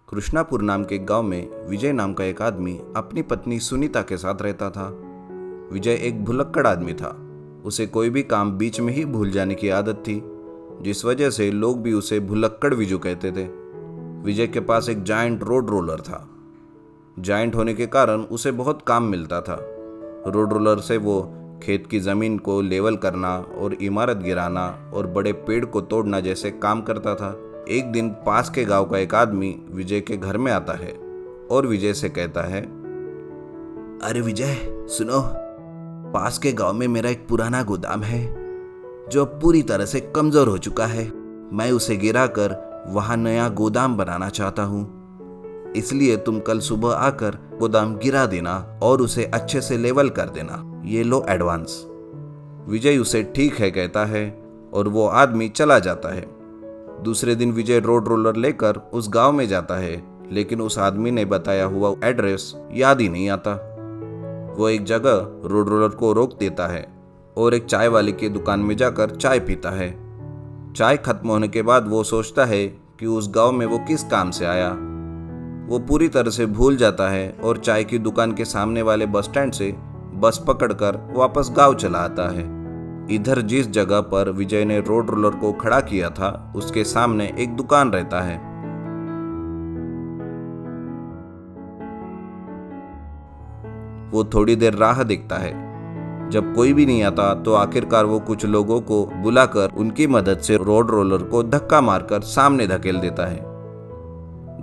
कृष्णापुर नाम के गांव में विजय नाम का एक आदमी अपनी पत्नी सुनीता के साथ रहता था। विजय एक भुलक्कड़ आदमी था। उसे कोई भी काम बीच में ही भूल जाने की आदत थी, जिस वजह से लोग भी उसे भुलक्कड़ विजू कहते थे। विजय के पास एक जायंट रोड रोलर था। जायंट होने के कारण उसे बहुत काम मिलता था। रोड रोलर से वो खेत की ज़मीन को लेवल करना और इमारत गिराना और बड़े पेड़ को तोड़ना जैसे काम करता था। एक दिन पास के गांव का एक आदमी विजय के घर में आता है और विजय से कहता है, अरे विजय सुनो, पास के गांव में मेरा एक पुराना गोदाम है जो पूरी तरह से कमजोर हो चुका है। मैं उसे गिराकर वहां नया गोदाम बनाना चाहता हूं, इसलिए तुम कल सुबह आकर गोदाम गिरा देना और उसे अच्छे से लेवल कर देना। ये लो एडवांस। विजय उसे ठीक है कहता है और वो आदमी चला जाता है। दूसरे दिन विजय रोड रोलर लेकर उस गांव में जाता है, लेकिन उस आदमी ने बताया हुआ एड्रेस याद ही नहीं आता। वो एक जगह रोड रोलर को रोक देता है और एक चाय वाले की दुकान में जाकर चाय पीता है। चाय खत्म होने के बाद वो सोचता है कि उस गांव में वो किस काम से आया। वो पूरी तरह से भूल जाता है और चाय की दुकान के सामने वाले बस स्टैंड से बस पकड़कर वापस गांव चला आता है। इधर जिस जगह पर विजय ने रोड रोलर को खड़ा किया था उसके सामने एक दुकान रहता है। वो थोड़ी देर राह देखता है। जब कोई भी नहीं आता तो आखिरकार वो कुछ लोगों को बुलाकर उनकी मदद से रोड रोलर को धक्का मारकर सामने धकेल देता है।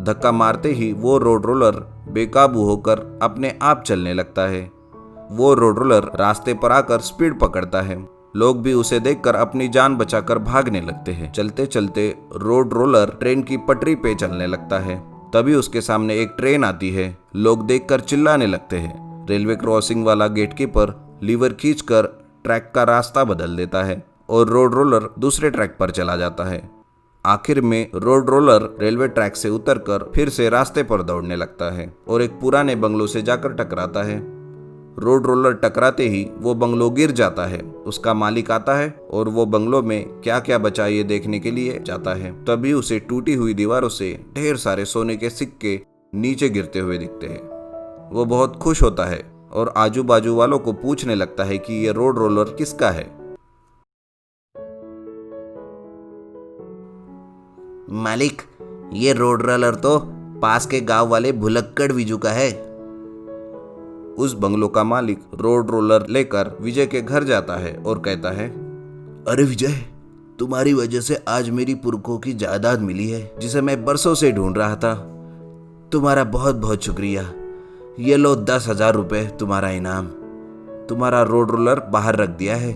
धक्का मारते ही वो रोड रोलर बेकाबू होकर अपने आप चलने लगता है। वो रोड रोलर रास्ते पर आकर स्पीड पकड़ता है। लोग भी उसे देखकर अपनी जान बचाकर भागने लगते हैं। चलते चलते रोड रोलर ट्रेन की पटरी पे चलने लगता है। तभी उसके सामने एक ट्रेन आती है। लोग देखकर चिल्लाने लगते हैं। रेलवे क्रॉसिंग वाला गेटकीपर लीवर खींचकर ट्रैक का रास्ता बदल देता है और रोड रोलर दूसरे ट्रैक पर चला जाता है। आखिर में रोड रोलर रेलवे ट्रैक से उतरकर फिर से रास्ते पर दौड़ने लगता है और एक पुराने बंगलो से जाकर टकराता है। रोड रोलर टकराते ही वो बंगलो गिर जाता है। उसका मालिक आता है और वो बंगलो में क्या क्या बचा ये देखने के लिए जाता है। तभी उसे टूटी हुई दीवारों से ढेर सारे सोने के सिक्के नीचे गिरते हुए दिखते हैं। वो बहुत खुश होता है और आजू बाजू वालों को पूछने लगता है कि ये रोड रोलर किसका है। मालिक, ये रोड रोलर तो पास के गांव वाले भुलक्कड़ विजू का है। उस बंगलो का मालिक रोड रोलर लेकर विजय के घर जाता है और कहता है, अरे विजय, तुम्हारी वजह से आज मेरी पुरखों की जायदाद मिली है जिसे मैं बरसों से ढूंढ रहा था। तुम्हारा बहुत बहुत शुक्रिया। ये लो 10,000 रुपए तुम्हारा इनाम। तुम्हारा रोड रोलर बाहर रख दिया है।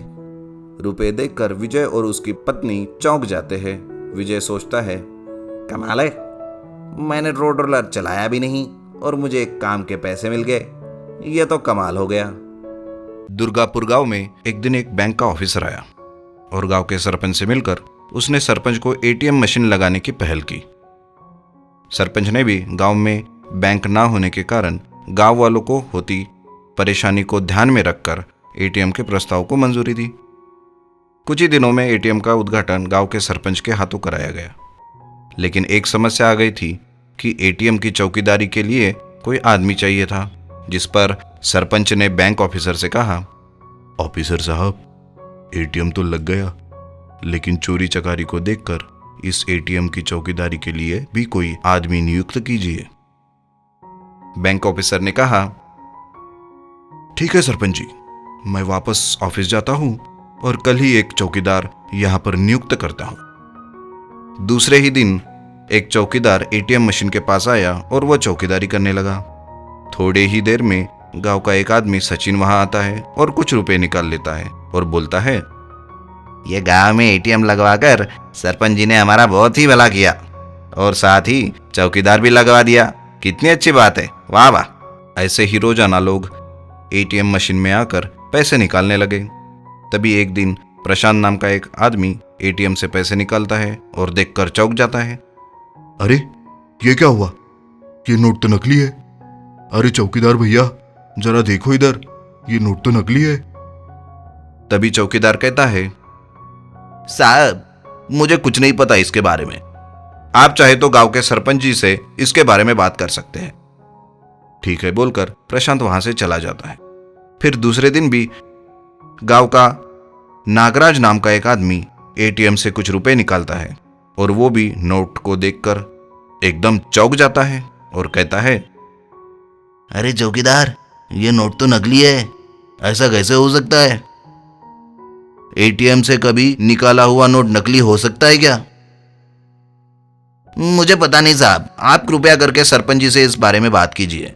रुपए देखकर विजय और उसकी पत्नी चौंक जाते हैं। विजय सोचता है, कमाल है, मैंने रोड रोलर चलाया भी नहीं और मुझे एक काम के पैसे मिल गए। ये तो कमाल हो गया। दुर्गापुर गांव में एक दिन एक बैंक का ऑफिसर आया और गांव के सरपंच से मिलकर उसने सरपंच को एटीएम मशीन लगाने की पहल की। सरपंच ने भी गांव में बैंक ना होने के कारण गांव वालों को होती परेशानी को ध्यान में रखकर एटीएम के प्रस्ताव को मंजूरी दी। कुछ ही दिनों में एटीएम का उद्घाटन गांव के सरपंच के हाथों कराया गया। लेकिन एक समस्या आ गई थी कि एटीएम की चौकीदारी के लिए कोई आदमी चाहिए था, जिस पर सरपंच ने बैंक ऑफिसर से कहा, ऑफिसर साहब, एटीएम तो लग गया, लेकिन चोरी चकारी को देखकर इस एटीएम की चौकीदारी के लिए भी कोई आदमी नियुक्त कीजिए। बैंक ऑफिसर ने कहा, ठीक है सरपंच जी, मैं वापस ऑफिस जाता हूं और कल ही एक चौकीदार यहां पर नियुक्त करता हूं। दूसरे ही दिन एक चौकीदार एटीएम मशीन के पास आया और वह चौकीदारी करने लगा। थोड़े ही देर में गांव का एक आदमी सचिन वहां आता है और कुछ रुपए निकाल लेता है और बोलता है, ये गांव में एटीएम लगवाकर सरपंच जी ने हमारा बहुत ही भला किया और साथ ही चौकीदार भी लगवा दिया। कितनी अच्छी बात है, वाह वाह। ऐसे ही रोजाना लोग एटीएम मशीन में आकर पैसे निकालने लगे। तभी एक दिन प्रशांत नाम का एक आदमी एटीएम से पैसे निकालता है और देखकर चौंक जाता है। अरे ये क्या हुआ? ये नोट तो नकली है। अरे चौकीदार भैया, जरा देखो इधर, ये नोट तो नकली है। तभी चौकीदार कहता है, साहब, मुझे कुछ नहीं पता इसके बारे में। आप चाहे तो गांव के सरपंच जी से इसके बारे में बात कर सकते हैं। ठीक है बोलकर प्रशांत वहां से चला जाता है। फिर दूसरे दिन भी गांव का नागराज नाम का एक आदमी एटीएम से कुछ रुपए निकालता है और वो भी नोट को देखकर एकदम चौंक जाता है और कहता है, अरे चौकीदार, ये नोट तो नकली है, ऐसा कैसे हो सकता है? एटीएम से कभी निकाला हुआ नोट नकली हो सकता है क्या? मुझे पता नहीं साहब, आप कृपया करके सरपंच जी से इस बारे में बात कीजिए।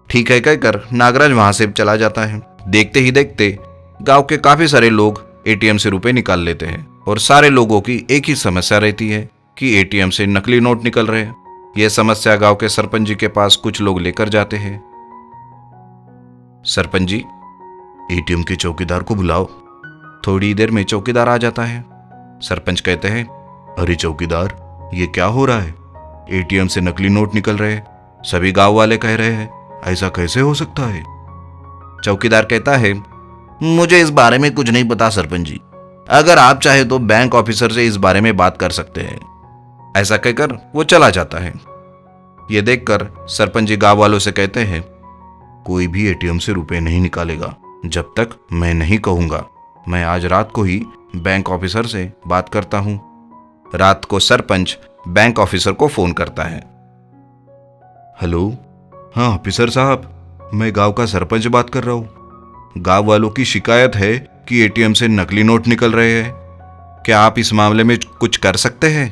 ठीक है कहकर नागराज वहां से चला जाता है। देखते ही देखते गांव के काफी सारे लोग एटीएम से रुपए निकाल लेते हैं और सारे लोगों की एक ही समस्या रहती है कि एटीएम से नकली नोट निकल रहे हैं। यह समस्या गांव के सरपंच जी के पास कुछ लोग लेकर जाते हैं। सरपंच जी, एटीएम के चौकीदार को बुलाओ। थोड़ी देर में चौकीदार आ जाता है। सरपंच कहते हैं, अरे चौकीदार, ये क्या हो रहा है? एटीएम से नकली नोट निकल रहे हैं, सभी गांव वाले कह रहे हैं, ऐसा कैसे हो सकता है? चौकीदार कहता है, मुझे इस बारे में कुछ नहीं पता सरपंच जी, अगर आप चाहे तो बैंक ऑफिसर से इस बारे में बात कर सकते हैं। ऐसा कहकर वो चला जाता है। ये देखकर सरपंच जी गांव वालों से कहते हैं, कोई भी एटीएम से रुपए नहीं निकालेगा जब तक मैं नहीं कहूंगा। मैं आज रात को ही बैंक ऑफिसर से बात करता हूं। रात को सरपंच बैंक ऑफिसर को फोन करता है। हेलो, हाँ ऑफिसर साहब, मैं गांव का सरपंच बात कर रहा हूँ। गांव वालों की शिकायत है कि एटीएम से नकली नोट निकल रहे हैं। क्या आप इस मामले में कुछ कर सकते हैं?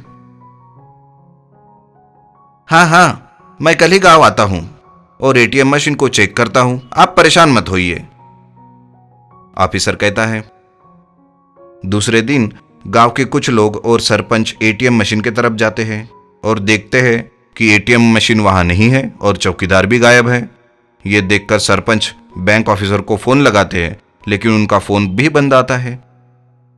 हाँ, मैं कल ही गांव आता हूं और एटीएम मशीन को चेक करता हूं, आप परेशान मत होइए, ऑफिसर कहता है। दूसरे दिन गांव के कुछ लोग और सरपंच एटीएम मशीन की तरफ जाते हैं और देखते हैं कि एटीएम मशीन वहां नहीं है और चौकीदार भी गायब है। ये देखकर सरपंच बैंक ऑफिसर को फोन लगाते हैं, लेकिन उनका फोन भी बंद आता है।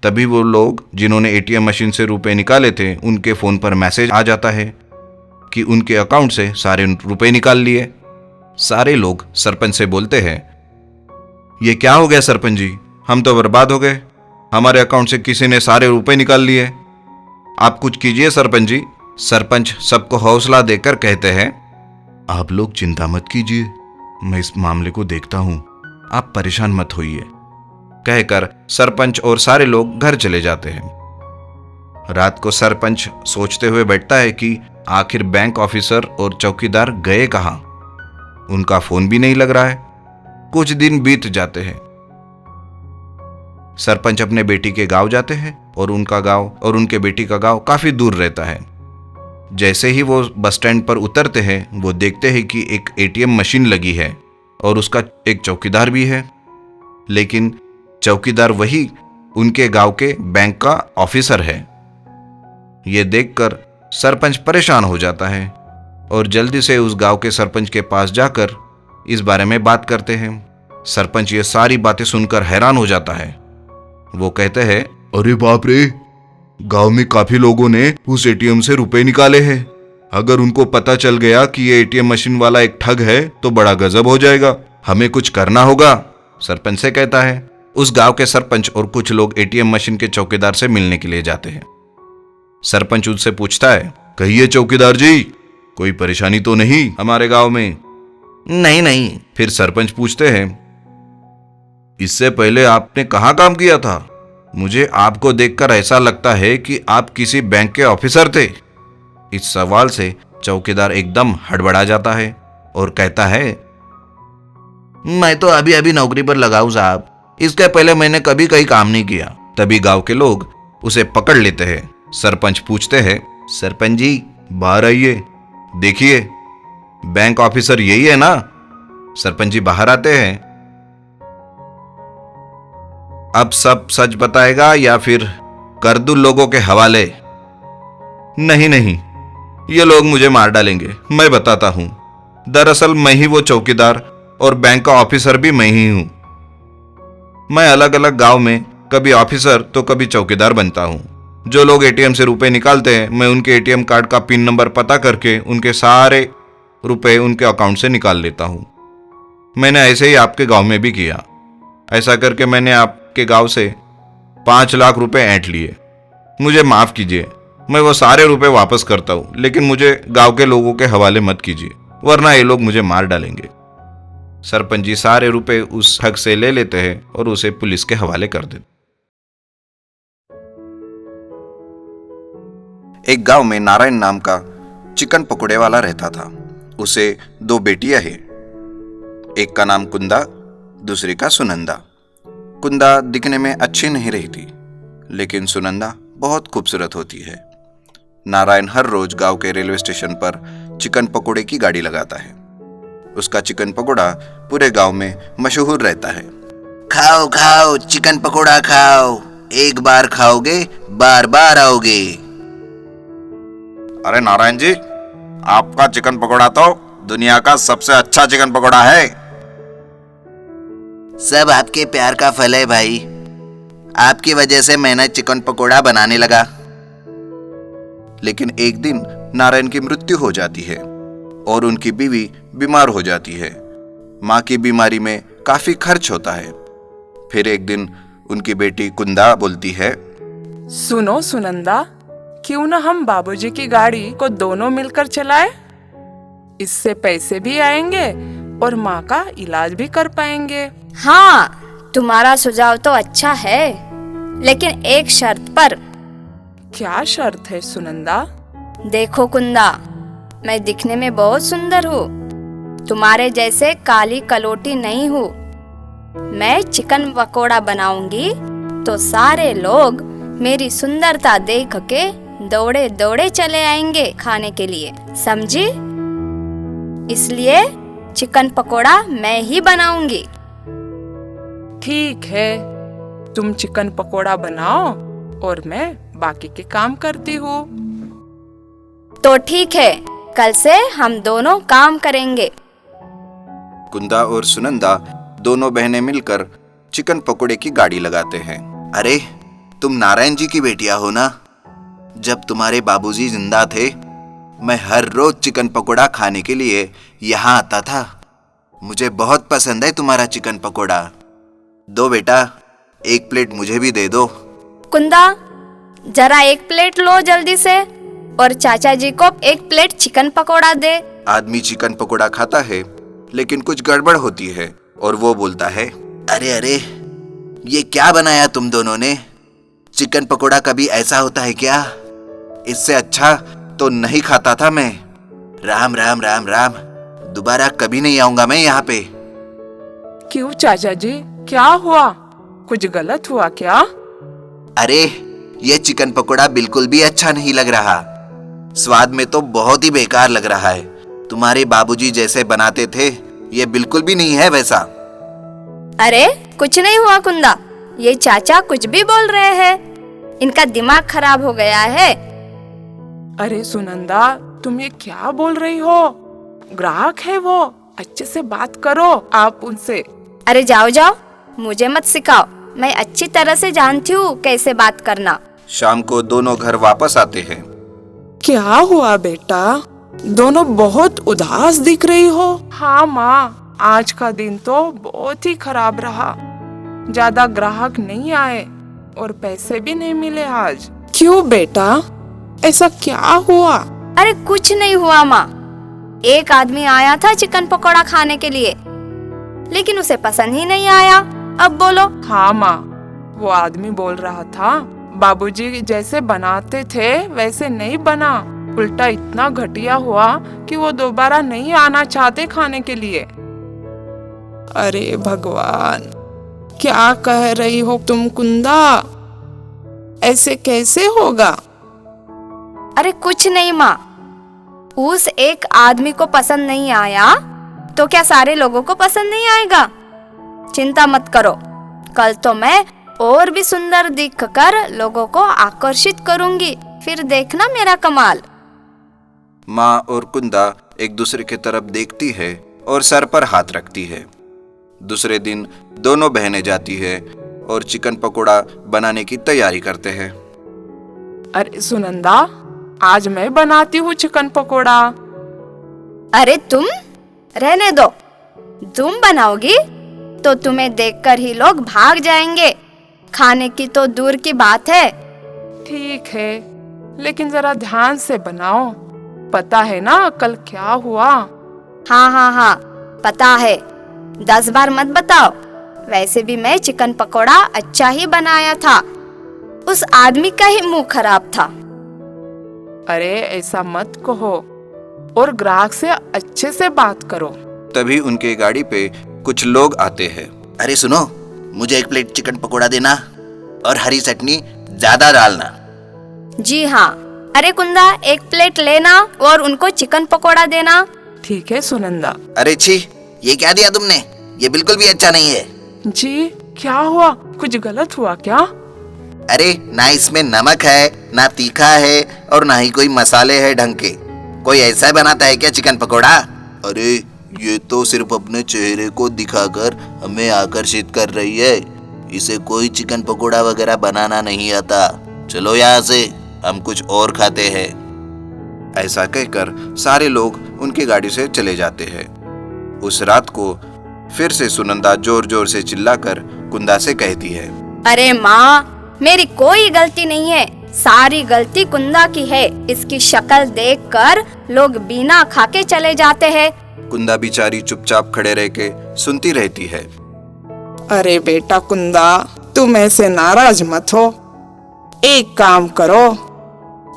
तभी वो लोग जिन्होंने एटीएम मशीन से रुपए निकाले थे, उनके फोन पर मैसेज आ जाता है कि उनके अकाउंट से सारे रुपए निकाल लिए। सारे लोग सरपंच से बोलते हैं, ये क्या हो गया सरपंच जी, हम तो बर्बाद हो गए, हमारे अकाउंट से किसी ने सारे रुपए निकाल लिए, आप कुछ कीजिए सरपंच जी। सरपंच सबको हौसला देकर कहते हैं, आप लोग चिंता मत कीजिए, मैं इस मामले को देखता हूं, आप परेशान मत होइए, कहकर सरपंच और सारे लोग घर चले जाते हैं। रात को सरपंच सोचते हुए बैठता है कि आखिर बैंक ऑफिसर और चौकीदार गए कहां। उनका फोन भी नहीं लग रहा है। कुछ दिन बीत जाते हैं। सरपंच अपने बेटी के गांव जाते हैं और उनका गांव और उनके बेटी का गांव काफी दूर रहता है। जैसे ही वो बस स्टैंड पर उतरते हैं, वो देखते हैं कि एक एटीएम मशीन लगी है और उसका एक चौकीदार भी है, लेकिन चौकीदार वही उनके गांव के बैंक का ऑफिसर है। ये देखकर सरपंच परेशान हो जाता है और जल्दी से उस गांव के सरपंच के पास जाकर इस बारे में बात करते हैं। सरपंच ये सारी बातें सुनकर हैरान हो जाता है। वो कहते हैं, अरे बाप रे, गांव में काफी लोगों ने उस एटीएम से रुपए निकाले हैं। अगर उनको पता चल गया कि ये एटीएम मशीन वाला एक ठग है तो बड़ा गजब हो जाएगा, हमें कुछ करना होगा, सरपंच से कहता है। उस गांव के सरपंच और कुछ लोग एटीएम मशीन के चौकीदार से मिलने के लिए जाते हैं। सरपंच उनसे पूछता है, कहिए चौकीदार जी, कोई परेशानी तो नहीं हमारे गांव में? नहीं नहीं। फिर सरपंच पूछते हैं, इससे पहले आपने कहाँ काम किया था? मुझे आपको देखकर ऐसा लगता है कि आप किसी बैंक के ऑफिसर थे। इस सवाल से चौकीदार एकदम हड़बड़ा जाता है और कहता है, मैं तो अभी अभी नौकरी पर लगा हूं साहब, इसके पहले मैंने कभी कहीं काम नहीं किया। तभी गांव के लोग उसे पकड़ लेते हैं। सरपंच पूछते हैं, सरपंच जी बाहर आइए, देखिए बैंक ऑफिसर यही है ना? सरपंच जी बाहर आते हैं। अब सब सच बताएगा या फिर कर दूं लोगों के हवाले? नहीं नहीं, ये लोग मुझे मार डालेंगे, मैं बताता हूं। दरअसल मैं ही वो चौकीदार और बैंक का ऑफिसर भी मैं ही हूं। मैं अलग अलग गांव में कभी ऑफिसर तो कभी चौकीदार बनता हूं। जो लोग एटीएम से रुपए निकालते हैं, मैं उनके एटीएम कार्ड का पिन नंबर पता करके उनके सारे रुपए उनके अकाउंट से निकाल लेता हूं। मैंने ऐसे ही आपके गांव में भी किया। ऐसा करके मैंने आपके गांव से 5 लाख रुपए ऐंठ लिए। मुझे माफ कीजिए, मैं वो सारे रुपए वापस करता हूँ, लेकिन मुझे गांव के लोगों के हवाले मत कीजिए, वरना ये लोग मुझे मार डालेंगे। सरपंच जी सारे रुपए उस ठग से ले लेते हैं और उसे पुलिस के हवाले कर देते। एक गांव में नारायण नाम का चिकन पकोड़े वाला रहता था। उसे 2 बेटियां हैं। एक का नाम कुंदा, दूसरी का सुनंदा। कुंदा दिखने में अच्छी नहीं रहती, लेकिन सुनंदा बहुत खूबसूरत होती है। नारायण हर रोज गांव के रेलवे स्टेशन पर चिकन पकोड़े की गाड़ी लगाता है। उसका चिकन पकोड़ा पूरे गांव में मशहूर रहता है। खाओ खाओ चिकन पकोड़ा खाओ, एक बार खाओगे बार बार आओगे। अरे नारायण जी, आपका चिकन पकोड़ा तो दुनिया का सबसे अच्छा चिकन पकोड़ा है। सब आपके प्यार का फल है भाई। आपकी वजह से मैंने चिकन पकोड़ा बनाने लगा। लेकिन एक दिन नारायण की मृत्यु हो जाती है और उनकी बीवी बीमार हो जाती है। माँ की बीमारी में काफी खर्च होता है। फिर एक दिन उनकी बेटी कुंदा बोलती है, सुनो सुनंदा, क्यों ना हम बाबूजी की गाड़ी को दोनों मिलकर चलाएं? इससे पैसे भी आएंगे और माँ का इलाज भी कर पाएंगे। हाँ, तुम्हारा सुझाव तो अच्छा है, लेकिन एक शर्त पर। क्या शर्त है सुनंदा? देखो कुंदा, मैं दिखने में बहुत सुंदर हूँ, तुम्हारे जैसे काली कलोटी नहीं हूँ। मैं चिकन पकोड़ा बनाऊंगी तो सारे लोग मेरी सुंदरता देख के दौड़े दौड़े चले आएंगे खाने के लिए, समझी? इसलिए चिकन पकोड़ा मैं ही बनाऊंगी। ठीक है, तुम चिकन पकोड़ा बनाओ और मैं बाकी के काम करती हूँ। तो ठीक है, कल से हम दोनों काम करेंगे। कुंदा और सुनंदा दोनों बहनें मिलकर चिकन पकोड़े की गाड़ी लगाते हैं। अरे तुम नारायण जी की बेटियां हो ना? जब तुम्हारे बाबूजी जिंदा थे, मैं हर रोज चिकन पकोड़ा खाने के लिए यहाँ आता था। मुझे बहुत पसंद है तुम्हारा चिकन पकोड़ा। दो बेटा, एक प्लेट मुझे भी दे दो। कुंदा, जरा एक प्लेट लो जल्दी से, और चाचा जी को एक प्लेट चिकन पकोड़ा दे। आदमी चिकन पकोड़ा खाता है, लेकिन कुछ गड़बड़ होती है और वो बोलता है, अरे अरे, ये क्या बनाया तुम दोनों ने? चिकन पकोड़ा कभी ऐसा होता है क्या? इससे अच्छा तो नहीं खाता था मैं। राम राम राम राम, दोबारा कभी नहीं आऊंगा मैं यहाँ पे। क्यों चाचा जी, क्या हुआ? कुछ गलत हुआ क्या? अरे ये चिकन पकोड़ा बिल्कुल भी अच्छा नहीं लग रहा। स्वाद में तो बहुत ही बेकार लग रहा है। तुम्हारे बाबूजी जैसे बनाते थे, ये बिल्कुल भी नहीं है वैसा। अरे कुछ नहीं हुआ कुंदा, ये चाचा कुछ भी बोल रहे हैं, इनका दिमाग खराब हो गया है। अरे सुनंदा, तुम ये क्या बोल रही हो? ग्राहक है वो, अच्छे से बात करो आप उनसे। अरे जाओ जाओ, मुझे मत सिखाओ, मैं अच्छी तरह से जानती हूँ कैसे बात करना। शाम को दोनों घर वापस आते हैं। क्या हुआ बेटा, दोनों बहुत उदास दिख रही हो? हाँ माँ, आज का दिन तो बहुत ही खराब रहा। ज्यादा ग्राहक नहीं आए और पैसे भी नहीं मिले आज। क्यों बेटा, ऐसा क्या हुआ? अरे कुछ नहीं हुआ माँ, एक आदमी आया था चिकन पकोड़ा खाने के लिए, लेकिन उसे पसंद ही नहीं आया। अब बोलो। हाँ माँ, वो आदमी बोल रहा था बाबूजी जैसे बनाते थे वैसे नहीं बना, उल्टा इतना घटिया हुआ कि वो दोबारा नहीं आना चाहते खाने के लिए। अरे भगवान, क्या कह रही हो तुम कुंदा? ऐसे कैसे होगा? अरे कुछ नहीं माँ, उस एक आदमी को पसंद नहीं आया तो क्या सारे लोगों को पसंद नहीं आएगा? चिंता मत करो, कल तो मैं और भी सुंदर दिखकर लोगों को आकर्षित करूंगी, फिर देखना मेरा कमाल। माँ और कुंदा एक दूसरे की तरफ देखती है और सर पर हाथ रखती है। दूसरे दिन दोनों बहनें जाती है और चिकन पकोड़ा बनाने की तैयारी करते हैं। अरे सुनंदा, आज मैं बनाती हूँ चिकन पकोड़ा। अरे तुम रहने दो, तुम बनाओगी तो तुम्हें देखकर ही लोग भाग जाएंगे, खाने की तो दूर की बात है। ठीक है, लेकिन जरा ध्यान से बनाओ। पता है ना कल क्या हुआ? हाँ हाँ हाँ, पता है। 10 बार मत बताओ। वैसे भी मैं चिकन पकोड़ा अच्छा ही बनाया था। उस आदमी का ही मुंह खराब था। अरे ऐसा मत कहो, और ग्राहक से अच्छे से बात करो। तभी उनके गाड़ी पे कुछ लोग आते हैं। अरे सुनो, मुझे 1 प्लेट चिकन पकोड़ा देना और हरी चटनी ज्यादा डालना। जी हाँ। अरे कुंदा, 1 प्लेट लेना और उनको चिकन पकोड़ा देना। ठीक है सुनंदा। अरे छी, ये क्या दिया तुमने? ये बिल्कुल भी अच्छा नहीं है। जी क्या हुआ? कुछ गलत हुआ क्या? अरे ना इसमें नमक है, ना तीखा है और ना ही कोई मसाले है ढंग के। कोई ऐसा बनाता है क्या चिकन पकोड़ा? अरे ये तो सिर्फ अपने चेहरे को दिखाकर हमें आकर्षित कर रही है। इसे कोई चिकन पकोड़ा वगैरह बनाना नहीं आता। चलो यहाँ से, हम कुछ और खाते हैं। ऐसा कहकर सारे लोग उनकी गाड़ी से चले जाते हैं। उस रात को फिर से सुनंदा जोर जोर से चिल्लाकर कुंदा से कहती है, अरे माँ, मेरी कोई गलती नहीं है। सारी गलती कुंदा की है। इसकी शक्ल देखकर लोग बिना खा के चले जाते हैं। कुंदा बेचारी चुपचाप खड़े रह के सुनती रहती है। अरे बेटा कुंदा, तुम ऐसे नाराज मत हो। एक काम करो,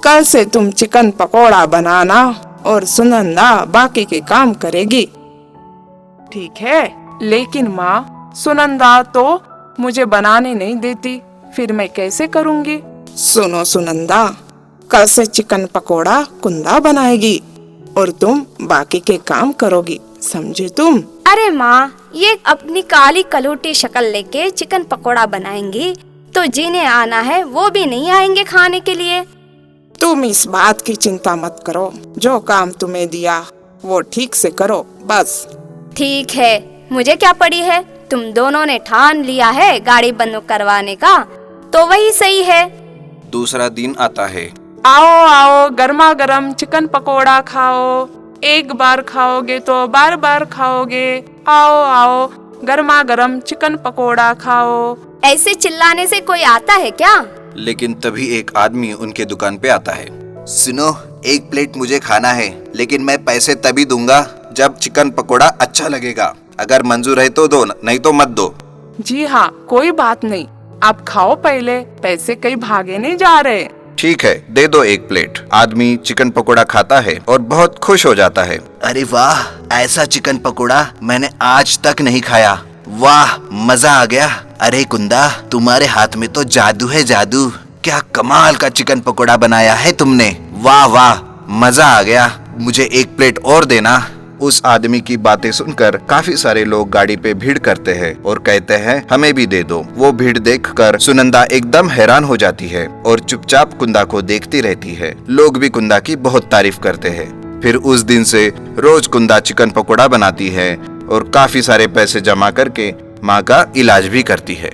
कल से तुम चिकन पकोड़ा बनाना और सुनंदा बाकी के काम करेगी। ठीक है? लेकिन माँ, सुनंदा तो मुझे बनाने नहीं देती, फिर मैं कैसे करूँगी? सुनो सुनंदा, कल से चिकन पकोड़ा कुंदा बनाएगी और तुम बाकी के काम करोगी, समझे तुम? अरे माँ, ये अपनी काली कलूटी शक्ल लेके चिकन पकोड़ा बनाएंगी तो जिन्हें आना है वो भी नहीं आएंगे खाने के लिए। तुम इस बात की चिंता मत करो। जो काम तुम्हें दिया वो ठीक से करो बस। ठीक है, मुझे क्या पड़ी है। तुम दोनों ने ठान लिया है गाड़ी बंद करवाने का, तो वही सही है। दूसरा दिन आता है। आओ आओ, गर्मा गर्म चिकन पकोड़ा खाओ। एक बार खाओगे तो बार बार खाओगे। आओ आओ, गर्मा गर्म चिकन पकोड़ा खाओ। ऐसे चिल्लाने से कोई आता है क्या? लेकिन तभी एक आदमी उनके दुकान पे आता है। सुनो, 1 प्लेट मुझे खाना है, लेकिन मैं पैसे तभी दूंगा जब चिकन पकोड़ा अच्छा लगेगा। अगर मंजूर है तो दो, नहीं तो मत दो। जी हाँ, कोई बात नहीं, आप खाओ पहले, पैसे कहीं भागे नहीं जा रहे। ठीक है, दे दो 1 प्लेट। आदमी चिकन पकोड़ा खाता है और बहुत खुश हो जाता है। अरे वाह, ऐसा चिकन पकोड़ा मैंने आज तक नहीं खाया। वाह, मजा आ गया। अरे कुंदा, तुम्हारे हाथ में तो जादू है, जादू। क्या कमाल का चिकन पकोड़ा बनाया है तुमने। वाह वाह, मजा आ गया। मुझे 1 प्लेट और देना। उस आदमी की बातें सुनकर काफी सारे लोग गाड़ी पे भीड़ करते हैं और कहते हैं हमें भी दे दो। वो भीड़ देखकर सुनंदा एकदम हैरान हो जाती है और चुपचाप कुंदा को देखती रहती है। लोग भी कुंदा की बहुत तारीफ करते हैं। फिर उस दिन से रोज कुंदा चिकन पकोड़ा बनाती है और काफी सारे पैसे जमा करके माँ का इलाज भी करती है।